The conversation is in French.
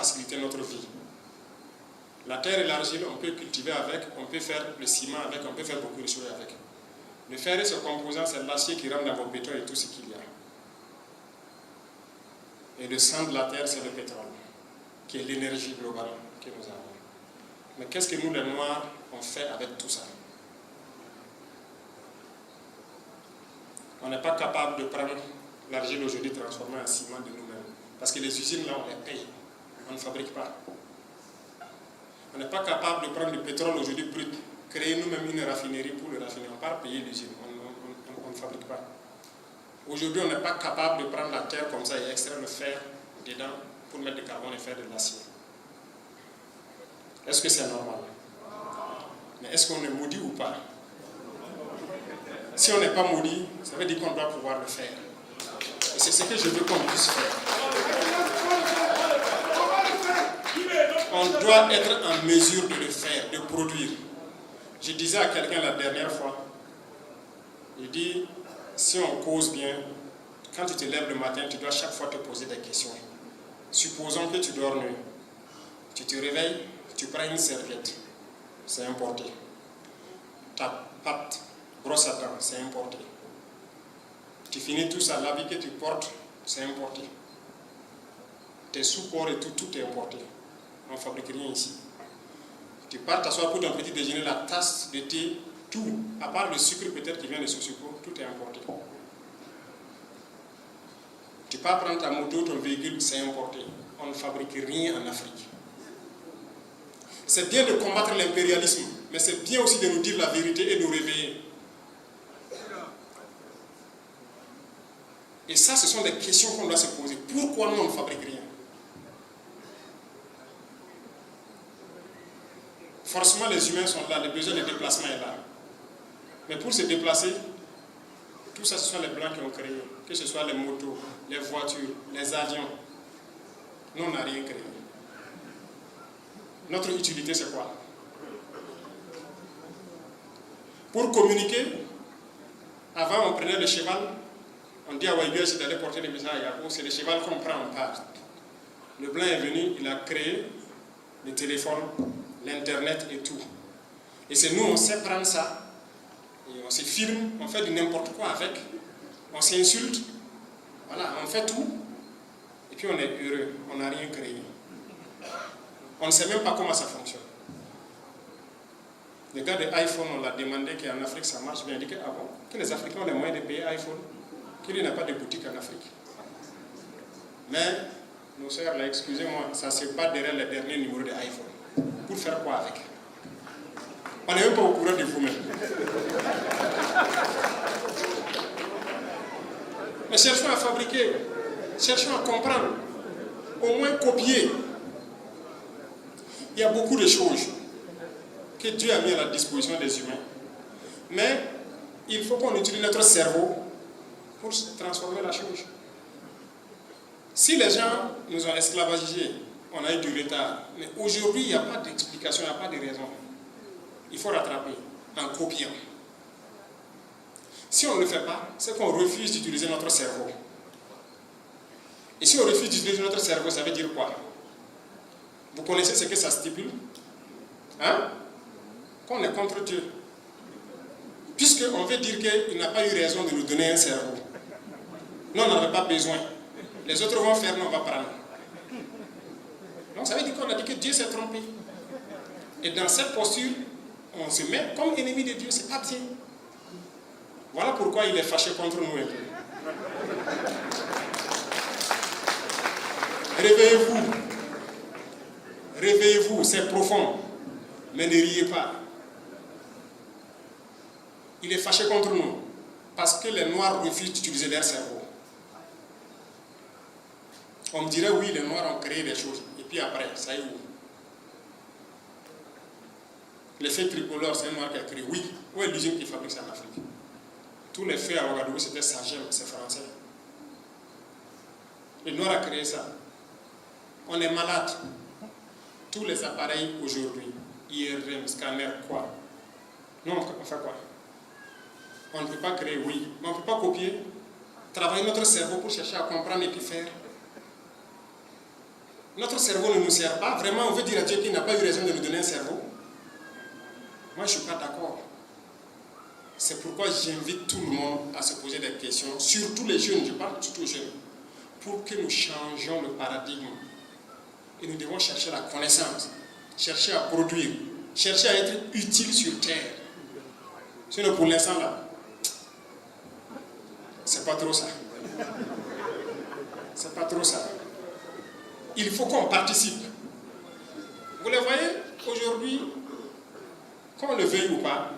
faciliter notre vie. La terre et l'argile, on peut cultiver avec, on peut faire le ciment avec, on peut faire beaucoup de choses avec. Le fer et ce composant, c'est l'acier qui rentre dans vos bétons et tout ce qu'il y a. Et le sang de la terre, c'est le pétrole, qui est l'énergie globale que nous avons. Mais qu'est-ce que nous, les Noirs, on fait avec tout ça? On n'est pas capable de prendre l'argile aujourd'hui transformée en ciment de nous-mêmes. Parce que les usines, là, on les paye. On ne fabrique pas. On n'est pas capable de prendre du pétrole aujourd'hui brut, créer nous-mêmes une raffinerie pour le raffiner. On ne va pas payer l'usine. On ne fabrique pas. Aujourd'hui, on n'est pas capable de prendre la terre comme ça et extraire le fer dedans pour mettre du carbone et faire de l'acier. Est-ce que c'est normal? Mais est-ce qu'on est maudit ou pas? Si on n'est pas maudit, ça veut dire qu'on doit pouvoir le faire. Et c'est ce que je veux qu'on puisse faire. On doit être en mesure de le faire, de produire. Je disais à quelqu'un la dernière fois, il dit, si on cause bien, quand tu te lèves le matin, tu dois chaque fois te poser des questions. Supposons que tu dors nuit. Tu te réveilles, tu prends une serviette, c'est importé. Ta pâte, brosse à dents, c'est importé. Tu finis tout ça, l'habit que tu portes, c'est importé. Tes sous-corps et tout, tout est importé. On ne fabrique rien ici. Tu pars t'asseoir pour ton petit déjeuner, la tasse de thé, tout, à part le sucre peut-être qui vient de Sosiko, tout est importé. Tu pars prendre ta moto, ton véhicule, c'est importé. On ne fabrique rien en Afrique. C'est bien de combattre l'impérialisme, mais c'est bien aussi de nous dire la vérité et de nous réveiller. Et ça, ce sont des questions qu'on doit se poser. Pourquoi nous, on ne fabrique rien? Forcément, les humains sont là, le besoin de déplacement est là. Mais pour se déplacer, tout ça, ce sont les Blancs qui ont créé. Que ce soit les motos, les voitures, les avions. Nous, on n'a rien créé. Notre utilité, c'est quoi? Pour communiquer, avant, on prenait le cheval. On dit à Waïbias d'aller porter les messages à Yako. C'est le cheval qu'on prend en part. Le Blanc est venu, il a créé le téléphone, l'Internet et tout. Et c'est nous, on sait prendre ça. Et on se filme, on fait du n'importe quoi avec. On s'insulte. Voilà, on fait tout. Et puis on est heureux. On n'a rien créé. On ne sait même pas comment ça fonctionne. Le gars de iPhone, on l'a demandé qu'en Afrique ça marche bien. Il dit que, ah bon, que les Africains ont les moyens de payer iPhone, qu'il n'y a pas de boutique en Afrique. Mais, nos sœurs, là, excusez-moi, ça se bat derrière les derniers numéros de iPhone. Pour faire quoi avec? On n'est même pas au courant de vous-même. Mais cherchons à fabriquer, cherchons à comprendre, au moins copier. Il y a beaucoup de choses que Dieu a mis à la disposition des humains. Mais il faut qu'on utilise notre cerveau pour transformer la chose. Si les gens nous ont esclavagisés, on a eu du retard. Mais aujourd'hui, il n'y a pas d'explication, il n'y a pas de raison. Il faut rattraper en copiant. Si on ne le fait pas, c'est qu'on refuse d'utiliser notre cerveau. Et si on refuse d'utiliser notre cerveau, ça veut dire quoi? Vous connaissez ce que ça stipule? Hein? Qu'on est contre Dieu. Puisqu'on veut dire qu'il n'a pas eu raison de nous donner un cerveau. Nous, on n'en avait pas besoin. Les autres vont faire, nous, on va prendre. Donc ça veut dire qu'on a dit que Dieu s'est trompé. Et dans cette posture, on se met comme ennemi de Dieu, c'est pas bien. Voilà pourquoi il est fâché contre nous un peu. Réveillez-vous. Réveillez-vous, c'est profond. Mais ne riez pas. Il est fâché contre nous parce que les Noirs refusent d'utiliser leur cerveau. On me dirait oui, les Noirs ont créé des choses. Et puis après, ça y est où? L'effet tricolore, c'est un Noir qui a créé. Oui, où est l'usine qui fabrique ça en Afrique? Tous les faits à Ouagadougou, c'était Sagem, c'est français. Le Noir a créé ça. On est malade. Tous les appareils aujourd'hui, IRM, scanner, quoi? Non, on fait quoi? On ne peut pas créer, oui, mais on ne peut pas copier. Travailler notre cerveau pour chercher à comprendre et puis faire. Notre cerveau ne nous sert pas. Vraiment, on veut dire à Dieu qu'il n'a pas eu raison de nous donner un cerveau. Moi, je ne suis pas d'accord. C'est pourquoi j'invite tout le monde à se poser des questions, surtout les jeunes, je parle surtout aux jeunes, pour que nous changions le paradigme. Et nous devons chercher la connaissance, chercher à produire, chercher à être utile sur terre. Sinon, pour l'instant, là, c'est pas trop ça. C'est pas trop ça. Il faut qu'on participe. Vous les voyez, aujourd'hui, qu'on le veuille ou pas,